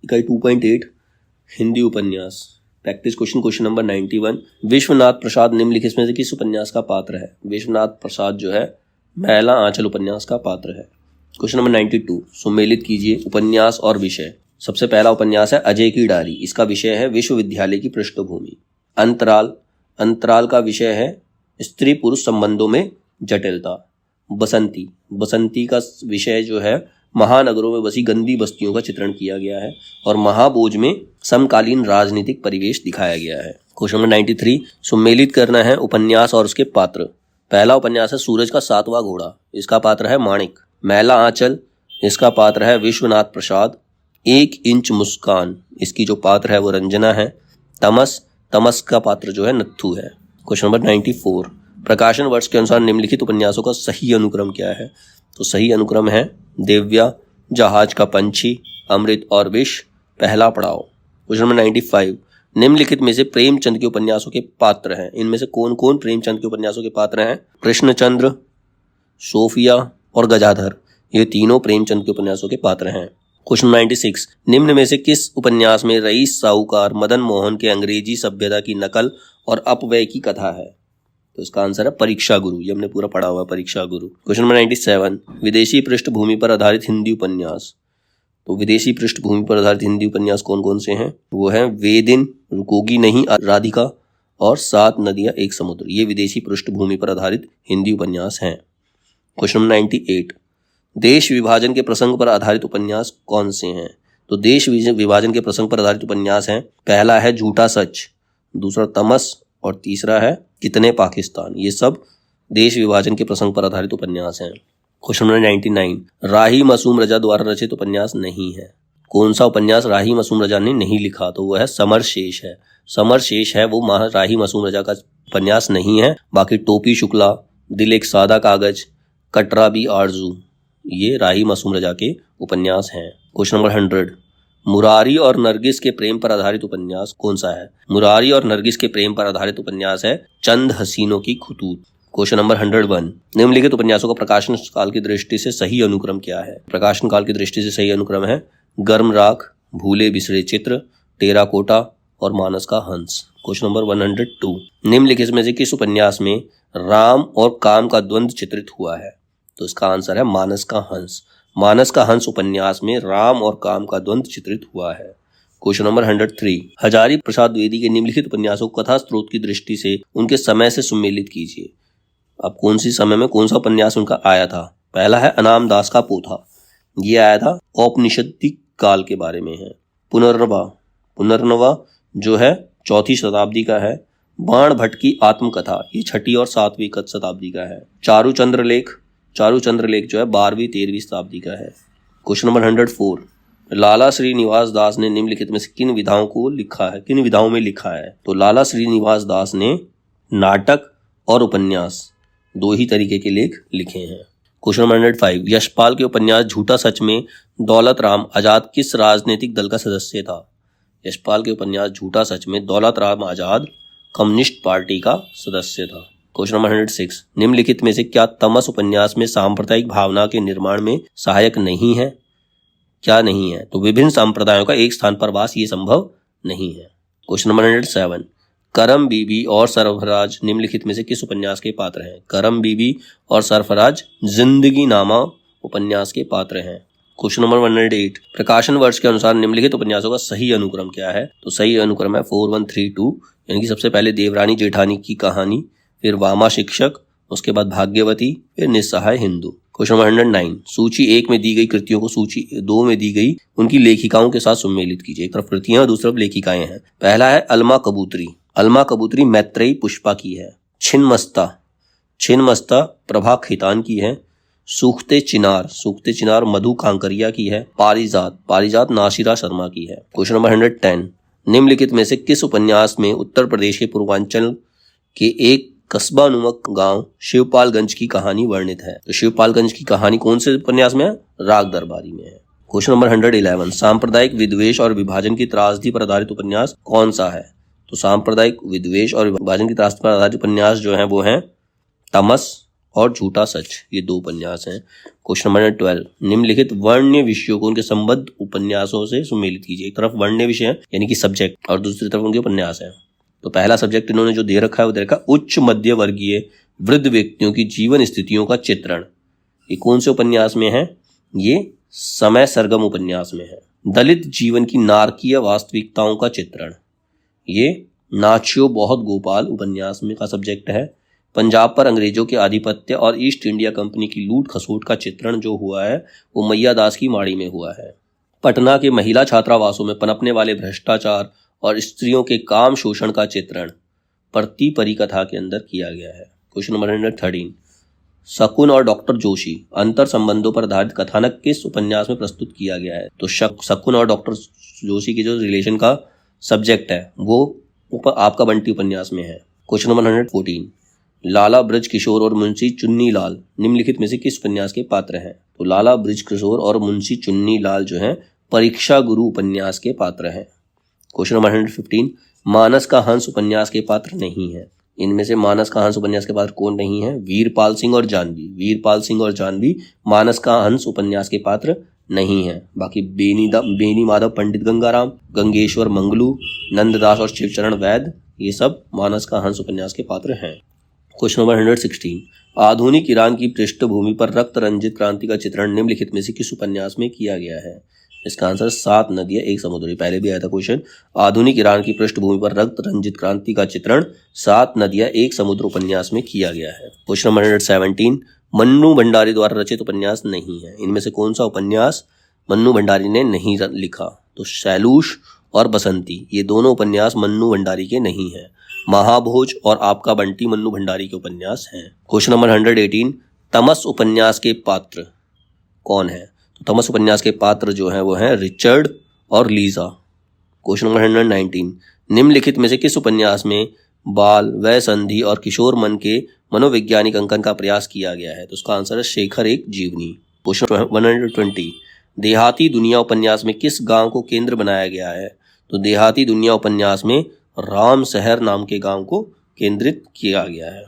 इकाई 2.8 हिंदी उपन्यास practice question number 91। Vishwanath प्रसाद निम्नलिखित में से किस उपन्यास का पात्र है? विश्वनाथ प्रसाद जो है मैला आंचल उपन्यास का पात्र है। क्वेश्चन नंबर 92 सुमेलित कीजिए उपन्यास और विषय। सबसे पहला उपन्यास है अजय की डायरी। इसका विषय है विश्वविद्यालय की पृष्ठभूमि। अंतराल का विषय है स्त्री पुरुष संबंधों में जटिलता। बसंती का विषय जो है महानगरों में बसी गंदी बस्तियों का चित्रण किया गया है और महाबोझ में समकालीन राजनीतिक परिवेश दिखाया गया है। क्वेश्चन नंबर 93 सुमेलित करना है उपन्यास और उसके पात्र। पहला उपन्यास है सूरज का सातवां घोड़ा। इसका पात्र है माणिक। मैला आंचल, इसका पात्र है विश्वनाथ प्रसाद। 1 इंच मुस्कान, इसकी जो पात्र है वो रंजना है। तमस का पात्र जो है नत्थु है। क्वेश्चन नंबर 94 प्रकाशन वर्ष के अनुसार निम्नलिखित उपन्यासों का सही अनुक्रम क्या है? तो सही अनुक्रम है देव्या, जहाज का पंछी, अमृत और विष, पहला पड़ाव। क्वेश्चन नंबर 95 निम्नलिखित में से प्रेमचंद के उपन्यासों के पात्र हैं। इनमें से कौन कौन प्रेमचंद के उपन्यासों के पात्र हैं? कृष्णचंद्र, सोफिया और गजाधर, ये तीनों प्रेमचंद के उपन्यासों के पात्र हैं। क्वेश्चन 96 निम्न में से किस उपन्यास में रईस साहूकार मदन मोहन के अंग्रेजी सभ्यता की नकल और अपव्यय की कथा है? तो इसका आंसर है परीक्षा गुरु। ये हमने पूरा पढ़ा हुआ है, परीक्षा गुरु। क्वेश्चन नंबर 97 विदेशी पृष्ठभूमि पर आधारित हिंदी उपन्यास। तो विदेशी पृष्ठभूमि पर आधारित हिंदी उपन्यास कौन कौन से हैं? वो हैं वे दिन, रुकोगी नहीं राधिका और 7 नदियां एक समुद्र। ये विदेशी पृष्ठभूमि पर आधारित हिंदी उपन्यास हैं। क्वेश्चन नंबर 98 देश विभाजन के प्रसंग पर आधारित उपन्यास कौन से हैं? तो देश विभाजन के प्रसंग पर आधारित उपन्यास हैं। पहला है झूठा सच, दूसरा तमस और तीसरा है कितने पाकिस्तान। ये सब देश विभाजन के प्रसंग पर आधारित उपन्यास हैं। क्वेश्चन नंबर 99 राही मासूम रजा द्वारा रचित उपन्यास नहीं है। कौन सा उपन्यास राही मासूम रजा ने नहीं लिखा? तो वह है समर शेष है। समर शेष है वो राही मासूम रजा का उपन्यास नहीं है। बाकी टोपी शुक्ला, दिल एक सादा कागज, कटरा बी आरजू, ये राही मासूम रजा के उपन्यास हैं। क्वेश्चन नंबर 100 मुरारी और नरगिस के प्रेम पर आधारित उपन्यास कौन सा है? मुरारी और नरगिस के प्रेम पर आधारित उपन्यास है चंद हसीनों की खुतूत। क्वेश्चन नंबर 101 निम्नलिखित उपन्यासों का प्रकाशन काल की दृष्टि से सही अनुक्रम क्या है? प्रकाशन काल की दृष्टि से सही अनुक्रम है गर्म राख, भूले बिसरे चित्र, टेराकोटा और मानस का हंस। क्वेश्चन नंबर 102 निम्नलिखित में से किस उपन्यास में राम और काम का द्वंद्व चित्रित हुआ है? तो इसका आंसर है मानस का हंस। मानस का हंस उपन्यास में राम और काम का द्वंद्व चित्रित हुआ है। क्वेश्चन नंबर 103 हजारी प्रसाद द्विवेदी के निम्नलिखित उपन्यासों को कथा स्रोत की दृष्टि से उनके समय से सुमेलित कीजिए। अब कौन सी समय में कौन सा उपन्यास उनका आया था? पहला है अनाम दास का पोथा, ये आया था औपनिषदिक काल के बारे में है। पुनर्नवा जो है 4वीं शताब्दी का है। बाण भट्ट की आत्मकथा, ये 6वीं और 7वीं शताब्दी का है। चारुचंद्र लेख जो है 12वीं 13वीं शताब्दी का है। क्वेश्चन नंबर 104 लाला श्रीनिवास दास ने निम्नलिखित में से किन विधाओं में लिखा है? तो लाला श्रीनिवास दास ने नाटक और उपन्यास 2 ही तरीके के लेख लिखे हैं। क्वेश्चन नंबर 105 यशपाल के उपन्यास झूठा सच में दौलत राम आजाद किस राजनीतिक दल का सदस्य था? यशपाल के उपन्यास झूठा सच में दौलत राम आजाद कम्युनिस्ट पार्टी का सदस्य था। क्वेश्चन नंबर 106 निम्नलिखित में से क्या तमस उपन्यास में सांप्रदायिक भावना के निर्माण में सहायक नहीं है? क्या नहीं है? तो विभिन्न संप्रदायों का एक स्थान पर वास ये संभव नहीं है। क्वेश्चन नंबर 107 करम बीबी और सरफराज निम्नलिखित में से किस उपन्यास के पात्र हैं? करम बीबी और सरफराज जिंदगी नामा उपन्यास के पात्र हैं। क्वेश्चन नंबर 108 प्रकाशन वर्ष के अनुसार निम्नलिखित उपन्यासों का सही अनुक्रम क्या है? तो सही अनुक्रम है 4132, यानी कि सबसे पहले देवरानी जेठानी की कहानी, फिर वामा शिक्षक, उसके बाद भाग्यवती, फिर निस्सहाय हिंदू। क्वेश्चन नंबर 109 सूची 1 में दी गई कृतियों को सूची 2 में दी गई उनकी लेखिकाओं के साथ सुमेलित कीजिए। एक तरफ कृतियां और दूसरी तरफ लेखिकाएं हैं। पहला है अलमा कबूतरी मैत्रेयी पुष्पा की है। छिन्नमस्ता प्रभा खैतान की है। सूखते चिनार मधु कांकरिया की है। पारिजात नासिरा शर्मा की है। क्वेश्चन नंबर 110 निम्नलिखित में से किस उपन्यास में उत्तर प्रदेश के पूर्वांचल के एक कस्बा नुमक गांव शिवपालगंज की कहानी वर्णित है? तो शिवपालगंज की कहानी कौन से उपन्यास में है? राग दरबारी में है। क्वेश्चन नंबर 111 सांप्रदायिक विद्वेष और विभाजन की त्रासदी पर आधारित उपन्यास कौन सा है? तो सांप्रदायिक विद्वेष और विभाजन की त्रासदी पर आधारित उपन्यास जो है वो है तमस, और झूठा सच, ये 2 उपन्यास हैं। क्वेश्चन नंबर 12, निम्नलिखित वर्ण्य विषयों को उनके संबद्ध उपन्यासों से सुमेलित कीजिए। एक तरफ वर्ण्य विषय है यानी कि सब्जेक्ट, और दूसरी तरफ उनके उपन्यास है। तो पहला सब्जेक्ट इन्होंने जो दे रखा है वो दे रखा उच्च मध्य वर्गीय वृद्ध व्यक्तियों की जीवन स्थितियों का चित्रण। ये कौन से उपन्यास में है? ये समय सरगम उपन्यास में है। दलित जीवन की नारकीय वास्तविकताओं का चित्रण, ये नाचियो बहुत गोपाल उपन्यास में का सब्जेक्ट है। पंजाब पर अंग्रेजों के आधिपत्य और ईस्ट इंडिया कंपनी की लूट खसोट का चित्रण जो हुआ है वो मैया दास की माड़ी में हुआ है। पटना के महिला छात्रावासों में पनपने वाले भ्रष्टाचार और स्त्रियों के काम शोषण का चित्रण प्रति परिकथा के अंदर किया गया है। क्वेश्चन नंबर 113, शकुन और डॉक्टर जोशी अंतर संबंधों पर आधारित कथानक किस उपन्यास में प्रस्तुत किया गया है? तो शकुन और डॉक्टर जोशी के जो रिलेशन का सब्जेक्ट है वो आपका बंटी उपन्यास में है। क्वेश्चन नंबर 114, लाला ब्रज किशोर और मुंशी चुन्नी लाल निम्नलिखित में से किस उपन्यास के पात्र हैं? तो लाला ब्रज किशोर और मुंशी चुन्नी लाल जो हैं परीक्षा गुरु उपन्यास के पात्र हैं। क्वेश्चन नंबर 115, मानस का हंस उपन्यास के पात्र नहीं है। इनमें से मानस का हंस उपन्यास के पात्र कौन नहीं है? वीरपाल सिंह और जानवी। वीरपाल सिंह और जानवी मानस का हंस उपन्यास के पात्र नहीं है। बाकी बेनी माधव पंडित गंगाराम, गंगेश्वर मंगलू, नंददास और शिवचरण वैद्य, ये सब मानस का हंस उपन्यास के पात्र हैं। क्वेश्चन नंबर 116, आधुनिक ईरान की पृष्ठभूमि पर रक्त रंजित क्रांति का चित्रण निम्नलिखित में से किस उपन्यास में किया गया है? इसका आंसर 7 नदियां एक समुद्र। पहले भी आया था क्वेश्चन। आधुनिक ईरान की पृष्ठभूमि पर रक्त रंजित क्रांति का चित्रण 7 नदियां एक समुद्र उपन्यास में किया गया है। क्वेश्चन नंबर 117, मन्नू भंडारी द्वारा रचित उपन्यास नहीं है। इनमें से कौन सा उपन्यास मन्नू भंडारी ने नहीं लिखा? तो शैलूष और बसंती, ये दोनों उपन्यास मन्नू भंडारी के नहीं हैं। महाभोज और आपका बंटी मन्नू भंडारी के उपन्यास हैं। क्वेश्चन नंबर 118, तमस उपन्यास के पात्र कौन है? तो तमस उपन्यास के पात्र जो हैं वो हैं रिचर्ड और लीजा। क्वेश्चन नंबर 119, निम्नलिखित में से किस उपन्यास में बाल वय संधि और किशोर मन के मनोवैज्ञानिक अंकन का प्रयास किया गया है? तो उसका आंसर है शेखर एक जीवनी। क्वेश्चन 120, देहाती दुनिया उपन्यास में किस गांव को केंद्र बनाया गया है? तो देहाती दुनिया उपन्यास में राम शहर नाम के गांव को केंद्रित किया गया है।